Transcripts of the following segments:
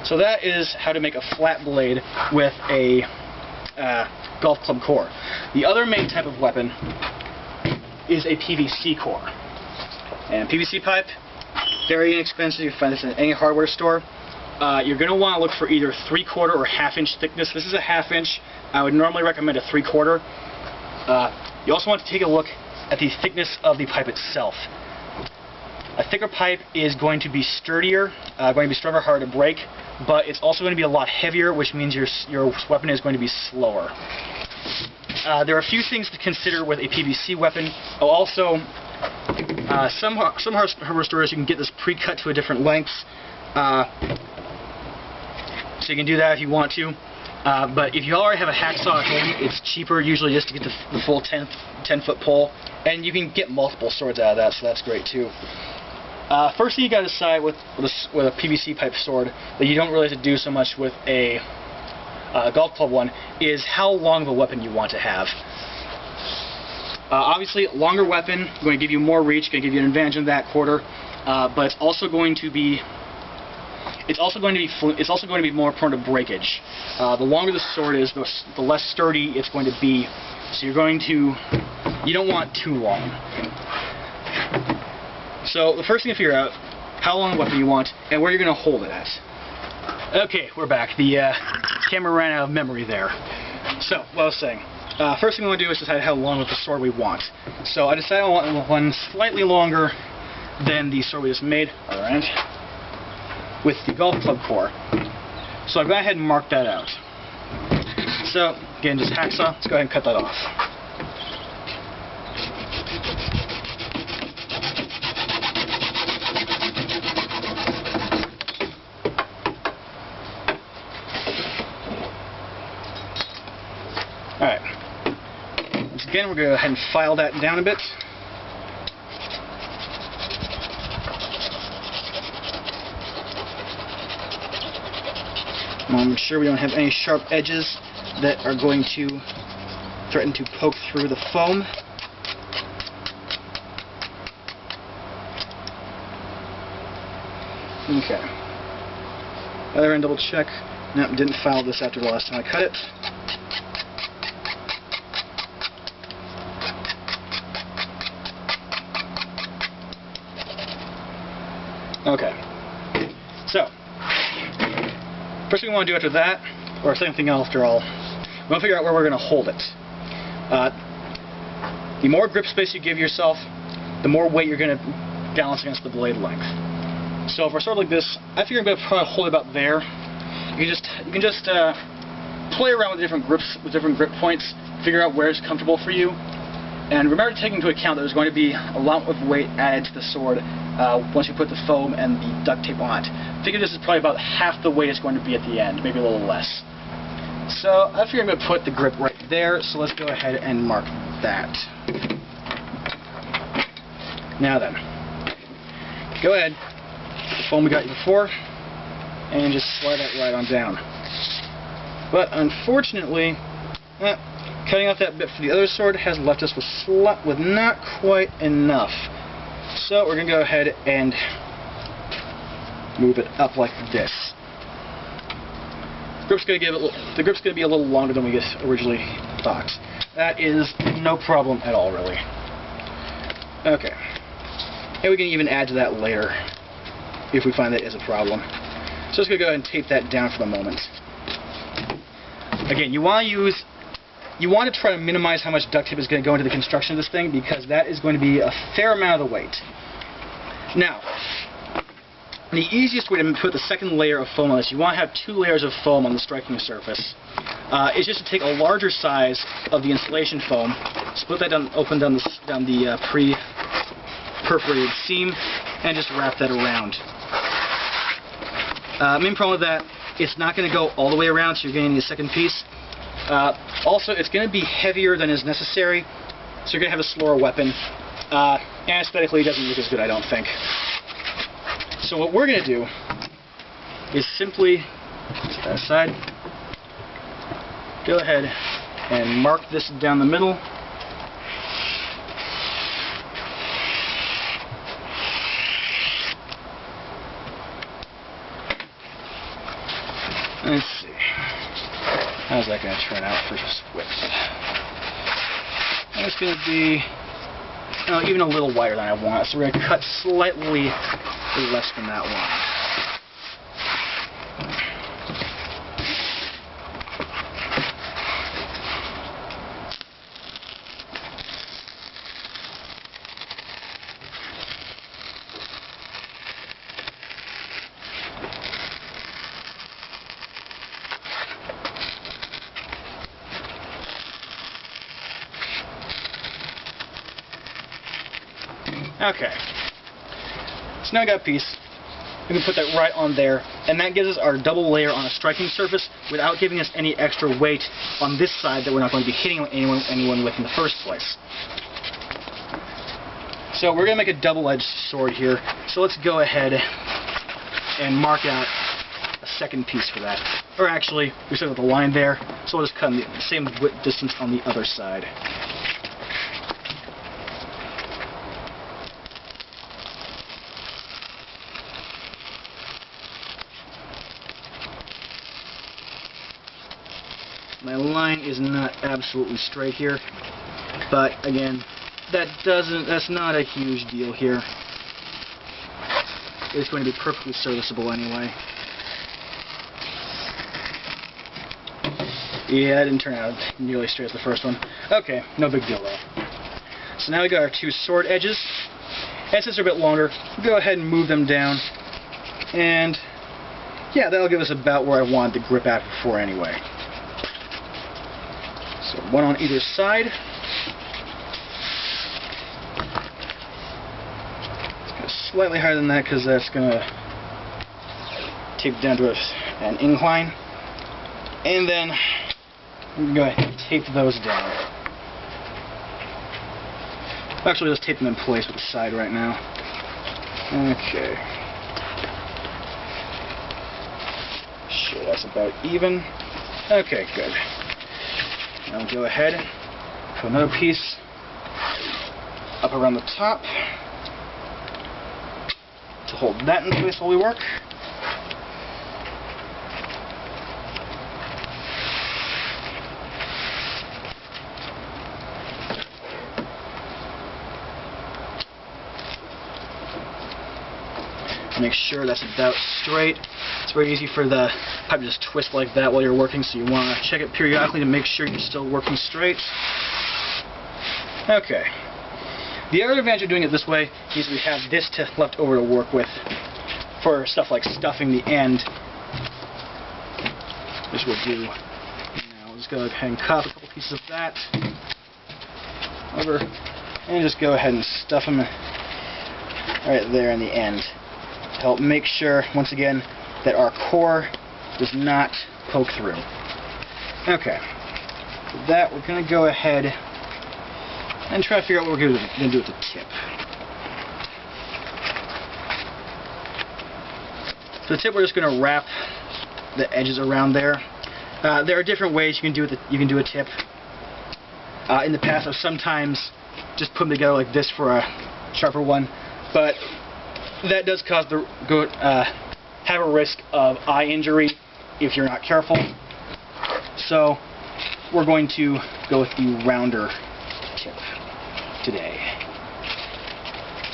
So that is how to make a flat blade with a golf club core. The other main type of weapon is a PVC core. And PVC pipe, very inexpensive. You can find this in any hardware store. You're going to want to look for either 3/4 or 1/2 inch thickness. This is a 1/2 inch. I would normally recommend a 3/4. You also want to take a look at the thickness of the pipe itself. A thicker pipe is going to be sturdier, going to be stronger, harder to break, but it's also going to be a lot heavier, which means your weapon is going to be slower. There are a few things to consider with a PVC weapon. Also, some hardware stores you can get this pre-cut to a different length, so you can do that if you want to. But if you already have a hacksaw at home, it's cheaper usually just to get the full 10-foot pole, and you can get multiple swords out of that, so that's great too. First thing you got to decide with a PVC pipe sword that you don't really have to do so much with a golf club one is how long of a weapon you want to have. Obviously, longer weapon going to give you more reach, going to give you an advantage in that quarter, but it's also going to be more prone to breakage. The longer the sword is, the less sturdy it's going to be. So you don't want too long. So the first thing to figure out how long a weapon you want and where you're going to hold it at. Okay, we're back. The camera ran out of memory there. So what I was saying. First thing we want to do is decide how long of the sword we want. So I decided I want one slightly longer than the sword we just made. Alright. With the golf club core. So I've gone ahead and marked that out. So, again, just hacksaw. Let's go ahead and cut that off. Alright. Once again, we're going to go ahead and file that down a bit. Make sure we don't have any sharp edges that are going to threaten to poke through the foam. Okay. Other end, double check. Nope, didn't file this after the last time I cut it. Okay. So, first thing we want to do after that, or second thing after all, we want to figure out where we're going to hold it. The more grip space you give yourself, the more weight you're going to balance against the blade length. So for a sword like this, I figure I'm going to probably hold it about there. You can just play around with different grip points, figure out where it's comfortable for you, and remember to take into account that there's going to be a lot of weight added to the sword once you put the foam and the duct tape on it. I figure this is probably about half the weight it's going to be at the end, maybe a little less. So I figure I'm going to put the grip right there, so let's go ahead and mark that. Now then, go ahead, the foam we got you before, and just slide that right on down. But unfortunately, cutting off that bit for the other sword has left us with not quite enough. So we're going to go ahead and move it up like this. The grip's going to be a little longer than we originally thought. That is no problem at all, really. Okay. And we can even add to that later if we find that is a problem. So let's go ahead and tape that down for the moment. Again, you want to try to minimize how much duct tape is going to go into the construction of this thing, because that is going to be a fair amount of the weight. Now, the easiest way to put the second layer of foam on this, you want to have 2 layers of foam on the striking surface, is just to take a larger size of the insulation foam, split that down, open down the pre-perforated seam, and just wrap that around. Main problem with that, it's not going to go all the way around, so you're going to need a second piece. Also, it's going to be heavier than is necessary, so you're going to have a slower weapon. And aesthetically, it doesn't look as good, I don't think. So what we're going to do is simply set that aside. Go ahead and mark this down the middle. Let's see. How's that going to turn out for width? It's going to be even a little wider than I want, so we're going to cut slightly less than that one. Okay, so now I got a piece. We can put that right on there, and that gives us our double layer on a striking surface without giving us any extra weight on this side that we're not going to be hitting anyone with in the first place. So we're going to make a double-edged sword here, so let's go ahead and mark out a second piece for that. Or actually, we started with a line there, so we'll just cut the same width distance on the other side. My line is not absolutely straight here, but again, that's not a huge deal here. It's going to be perfectly serviceable anyway. Yeah, that didn't turn out nearly straight as the first one. Okay, no big deal though. So now we got our two sword edges, and since they're a bit longer, we'll go ahead and move them down, and yeah, that'll give us about where I wanted the grip at before anyway. So one on either side. Go slightly higher than that because that's going to tape down to an incline. And then we can go ahead and tape those down. Actually, let's tape them in place with the side right now. Okay. Sure, that's about even. Okay, good. Now we'll go ahead, put another piece up around the top to hold that in place while we work. Make sure that's about straight. It's very easy for the pipe to just twist like that while you're working, so you want to check it periodically to make sure you're still working straight. Okay. The other advantage of doing it this way is we have this left over to work with for stuff like stuffing the end, which we'll do now. We'll just go ahead and cut a couple pieces of that over, and just go ahead and stuff them right there in the end. Help make sure, once again, that our core does not poke through. Okay. With that, we're going to go ahead and try to figure out what we're going to do with the tip. For the tip, we're just going to wrap the edges around there. There are different ways you can do a tip. In the past, I've sometimes just put them together like this for a sharper one, but that does cause have a risk of eye injury if you're not careful. So we're going to go with the rounder tip today.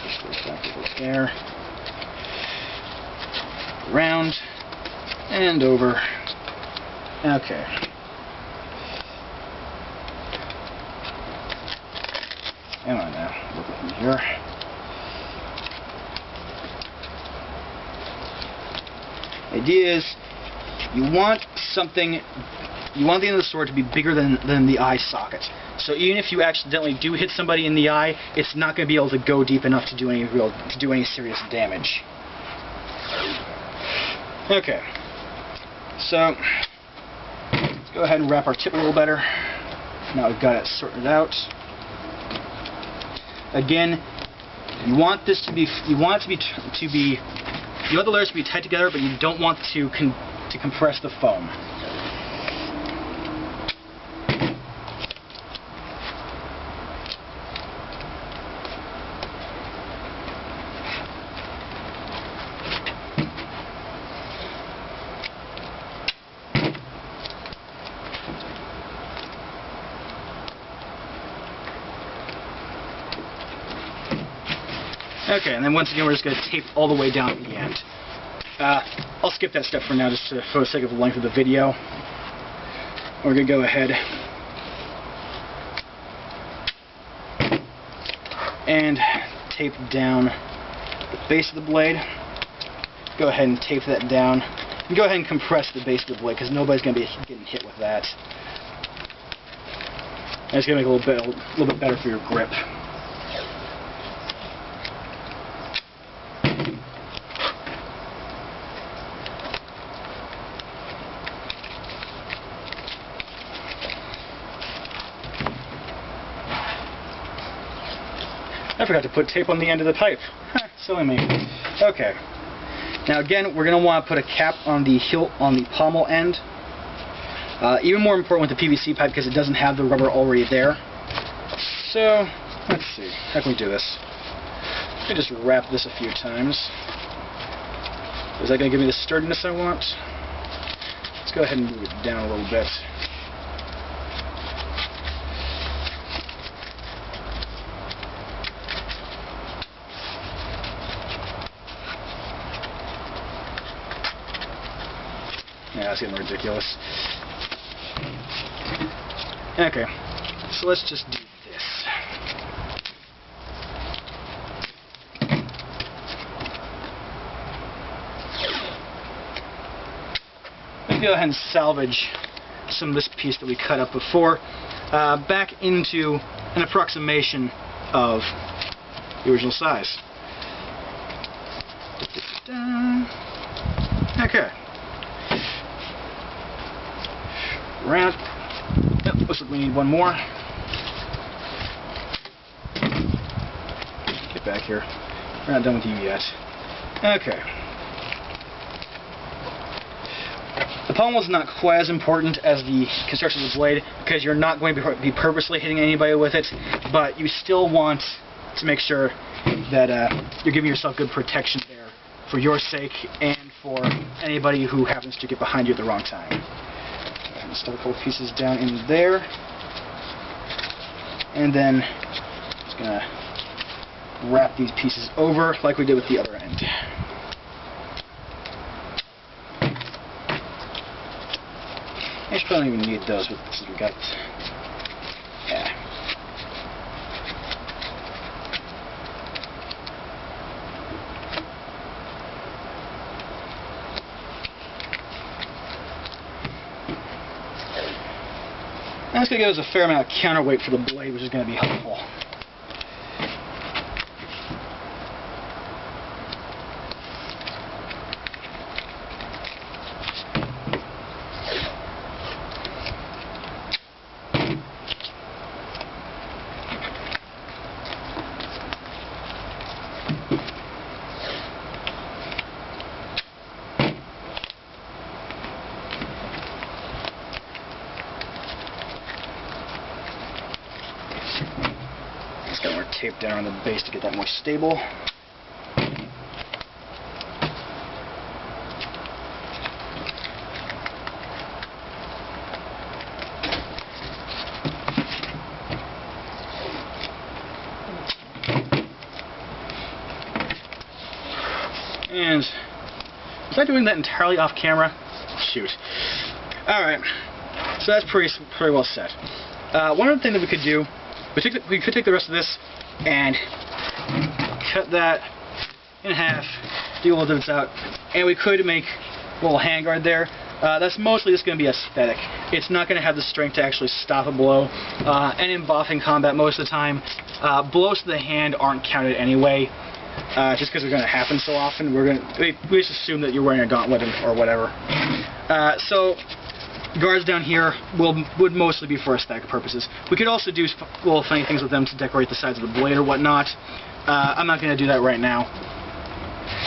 Twist those back over there, round and over. Okay. Come on now, look at me here. The idea is you want the end of the sword to be bigger than the eye socket. So even if you accidentally do hit somebody in the eye, it's not going to be able to go deep enough to do any serious damage. Okay. So let's go ahead and wrap our tip a little better. Now we've got it sorted out. Again, you want the layers to be tight together, but you don't want to compress the foam. Okay, and then once again we're just going to tape all the way down at the end. I'll skip that step for now just for the sake of the length of the video. We're going to go ahead and tape down the base of the blade. Go ahead and tape that down. And go ahead and compress the base of the blade because nobody's going to be getting hit with that. And it's going to make it a little bit better for your grip. I forgot to put tape on the end of the pipe. Silly me. Okay. Now again, we're going to want to put a cap on the hilt, on the pommel end. Even more important with the PVC pipe because it doesn't have the rubber already there. So, let's see. How can we do this? Let me just wrap this a few times. Is that going to give me the sturdiness I want? Let's go ahead and move it down a little bit. Yeah, that's getting ridiculous. Okay, so let's just do this. Let's go ahead and salvage some of this piece that we cut up before back into an approximation of the original size. Okay. Round. Yep, looks like we need one more. Get back here. We're not done with you yet. Okay. The pommel is not quite as important as the construction of the blade because you're not going to be purposely hitting anybody with it, but you still want to make sure that you're giving yourself good protection there for your sake and for anybody who happens to get behind you at the wrong time. Stuff a couple pieces down in there, and then just gonna wrap these pieces over like we did with the other end. I should probably don't even need those since we got. Yeah. That's going to give us a fair amount of counterweight for the blade, which is going to be helpful. Just got more tape down on the base to get that more stable. And was I doing that entirely off camera? Shoot. Alright, so that's pretty well set. One other thing that we could do, we could take the rest of this and cut that in half, do all the divots out, and we could make a little handguard there. That's mostly just going to be aesthetic. It's not going to have the strength to actually stop a blow. And in Boffing combat, most of the time, blows to the hand aren't counted anyway. Just because they're going to happen so often, we just assume that you're wearing a gauntlet or whatever. So guards down here would mostly be for aesthetic purposes. We could also do little funny things with them to decorate the sides of the blade or whatnot. I'm not going to do that right now.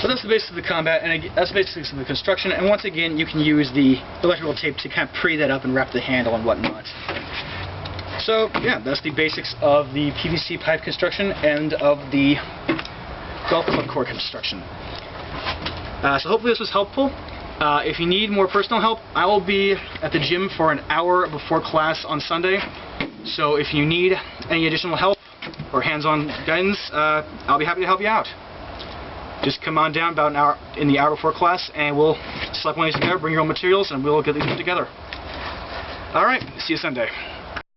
But that's the basis of the combat, and that's the basis of the construction. And once again, you can use the electrical tape to kind of pre that up and wrap the handle and whatnot. So yeah, that's the basics of the PVC pipe construction and of the golf club core construction. So hopefully this was helpful. If you need more personal help, I will be at the gym for an hour before class on Sunday. So if you need any additional help or hands-on guidance, I'll be happy to help you out. just come on down about an hour in the hour before class, and we'll select one of these together, bring your own materials, and we'll get these put together. Alright, see you Sunday.